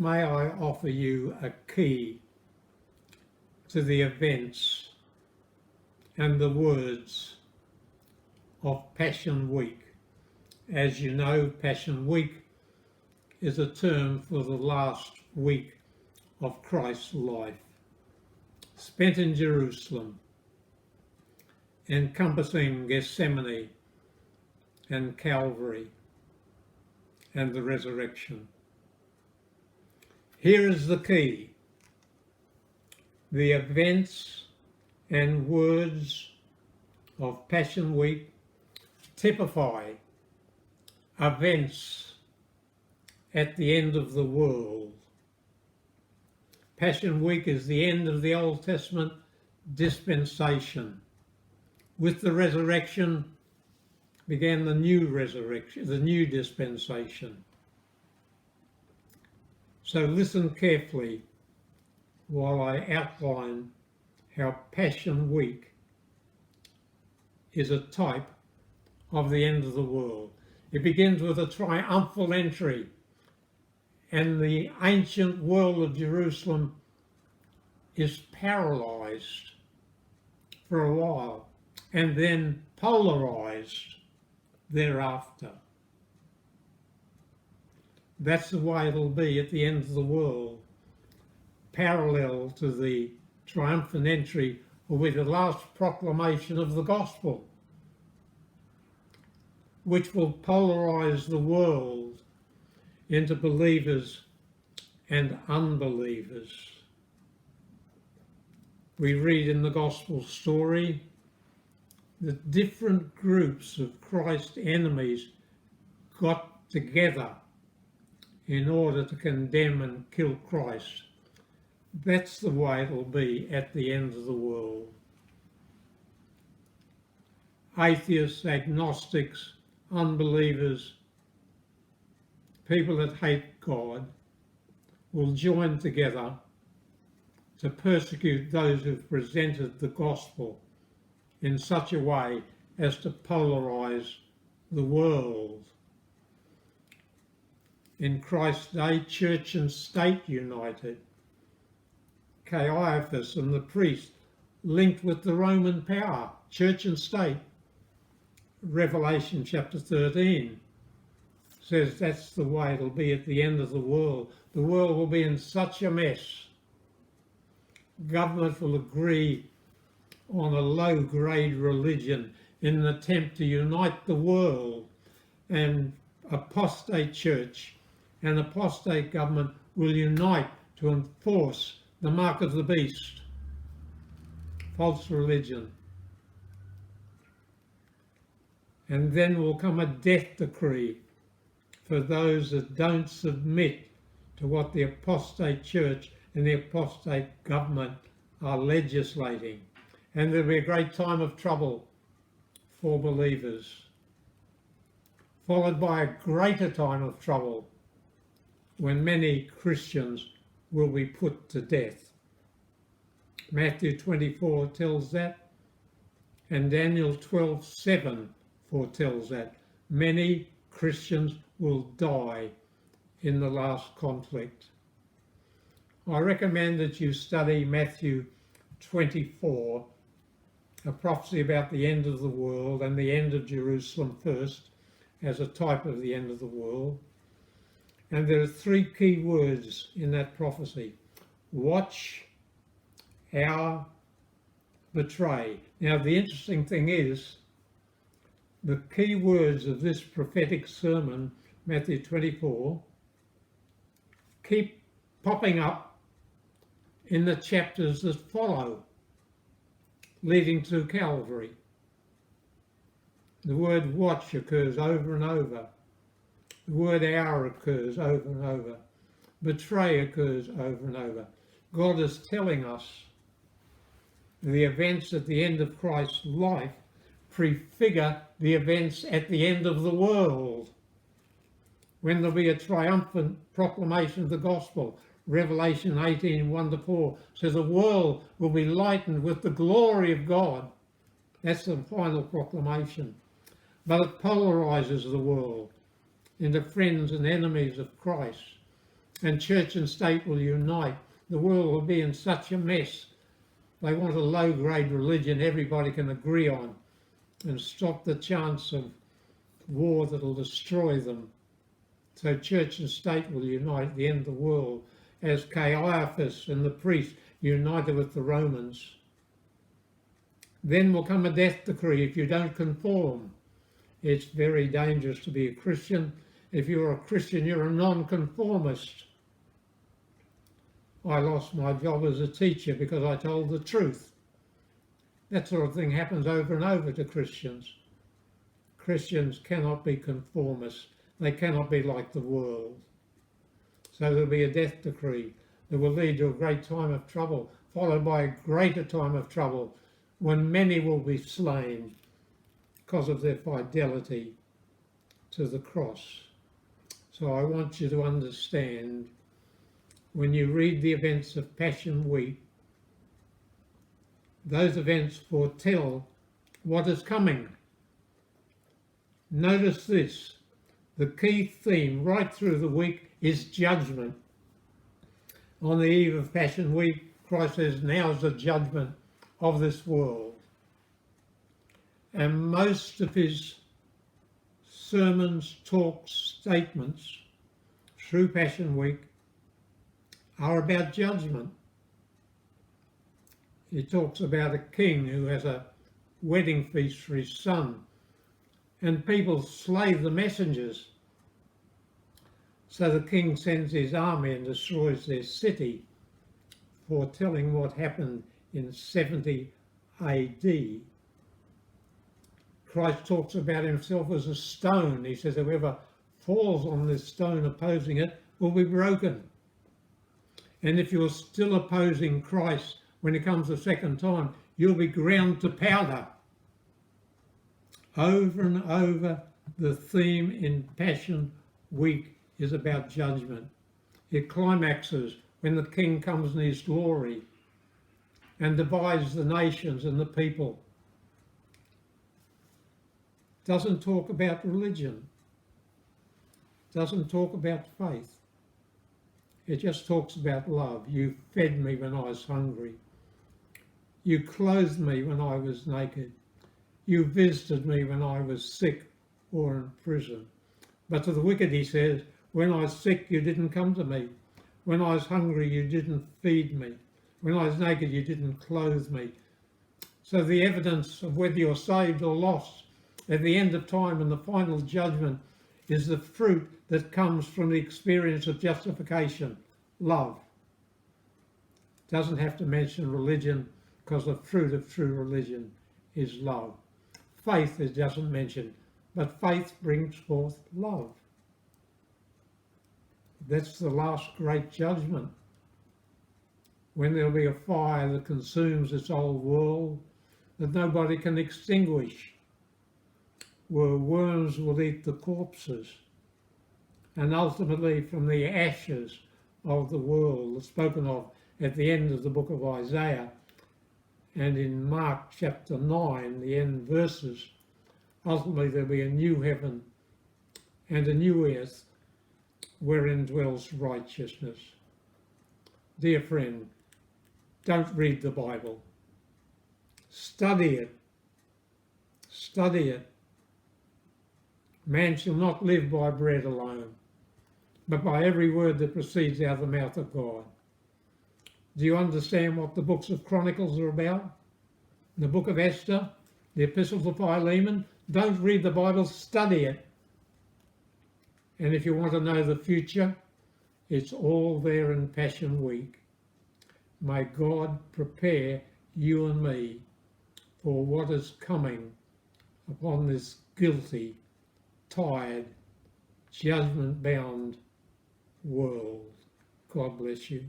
may I offer you a key to the events and the words of Passion Week. As you know, Passion Week is a term for the last week of Christ's life, spent in Jerusalem, encompassing Gethsemane and Calvary and the resurrection. Here is the key. The events and words of Passion Week typify events at the end of the world. Passion Week is the end of the Old Testament dispensation. With the resurrection began the new resurrection, the new dispensation. So listen carefully while I outline how Passion Week is a type of the end of the world. It begins with a triumphal entry, and the ancient world of Jerusalem is paralysed for a while and then polarised thereafter. That's the way it'll be at the end of the world. Parallel to the triumphant entry will be the last proclamation of the gospel, which will polarise the world into believers and unbelievers. We read in the gospel story that different groups of Christ's enemies got together in order to condemn and kill Christ. That's the way it'll be at the end of the world. Atheists, agnostics, unbelievers, people that hate God will join together to persecute those who've presented the gospel in such a way as to polarise the world. In Christ's day, church and state united. Caiaphas and the priest linked with the Roman power, church and state. Revelation chapter 13 says that's the way it'll be at the end of the world. The world will be in such a mess. Government will agree on a low-grade religion in an attempt to unite the world, and apostate church and apostate government will unite to enforce the mark of the beast, false religion. And then will come a death decree for those that don't submit to what the apostate church and the apostate government are legislating. And there'll be a great time of trouble for believers, followed by a greater time of trouble when many Christians will be put to death. Matthew 24 tells that, and Daniel 12:7 foretells that. Many Christians will die in the last conflict. I recommend that you study Matthew 24, a prophecy about the end of the world and the end of Jerusalem first, as a type of the end of the world. And there are three key words in that prophecy: watch, hour, betray. Now, the interesting thing is, the key words of this prophetic sermon, Matthew 24, keep popping up in the chapters that follow, leading to Calvary. The word watch occurs over and over. The word hour occurs over and over. Betray occurs over and over. God is telling us the events at the end of Christ's life prefigure the events at the end of the world, when there'll be a triumphant proclamation of the gospel. Revelation 18:1-4 says the world will be lightened with the glory of God. That's the final proclamation. But it polarises the world into friends and enemies of Christ. and church and state will unite. The world will be in such a mess. They want a low-grade religion everybody can agree on and stop the chance of war that'll destroy them. So church and state will unite at the end of the world, as Caiaphas and the priests united with the Romans. Then will come a death decree if you don't conform. It's very dangerous to be a Christian. If you're a Christian, you're a non-conformist. I lost my job as a teacher because I told the truth. That sort of thing happens over and over to Christians. Christians cannot be conformists. They cannot be like the world. So there'll be a death decree that will lead to a great time of trouble, followed by a greater time of trouble when many will be slain because of their fidelity to the cross. So I want you to understand, when you read the events of Passion Week, those events foretell what is coming. Notice this, the key theme right through the week is judgment. On the eve of Passion Week, Christ says, now is the judgment of this world. And most of his sermons, talks, statements through Passion Week are about judgment. He talks about a king who has a wedding feast for his son, and people slay the messengers. So the king sends his army and destroys their city, foretelling what happened in 70 AD. Christ talks about himself as a stone. He says, whoever falls on this stone opposing it will be broken. And if you're still opposing Christ when it comes the second time, you'll be ground to powder. Over and over, the theme in Passion Week is about judgment. It climaxes when the king comes in his glory and divides the nations and the people. Doesn't talk about religion. Doesn't talk about faith. It just talks about love. You fed me when I was hungry. You clothed me when I was naked. You visited me when I was sick or in prison. But to the wicked he says, when I was sick you didn't come to me. When I was hungry you didn't feed me. When I was naked you didn't clothe me. So the evidence of whether you're saved or lost at the end of time and the final judgment is the fruit that comes from the experience of justification, love. Doesn't have to mention religion because the fruit of true religion is love. Faith it doesn't mention, but faith brings forth love. That's the last great judgment, when there'll be a fire that consumes this old world that nobody can extinguish, where worms will eat the corpses, and ultimately from the ashes of the world, spoken of at the end of the book of Isaiah and in Mark chapter 9, the end verses, ultimately there'll be a new heaven and a new earth wherein dwells righteousness. Dear friend, don't read the Bible. Study it. Study it. Man shall not live by bread alone, but by every word that proceeds out of the mouth of God. Do you understand what the books of Chronicles are about? The book of Esther, the epistles of Philemon? Don't read the Bible, study it. And if you want to know the future, it's all there in Passion Week. May God prepare you and me for what is coming upon this guilty, tired, judgment-bound world. God bless you.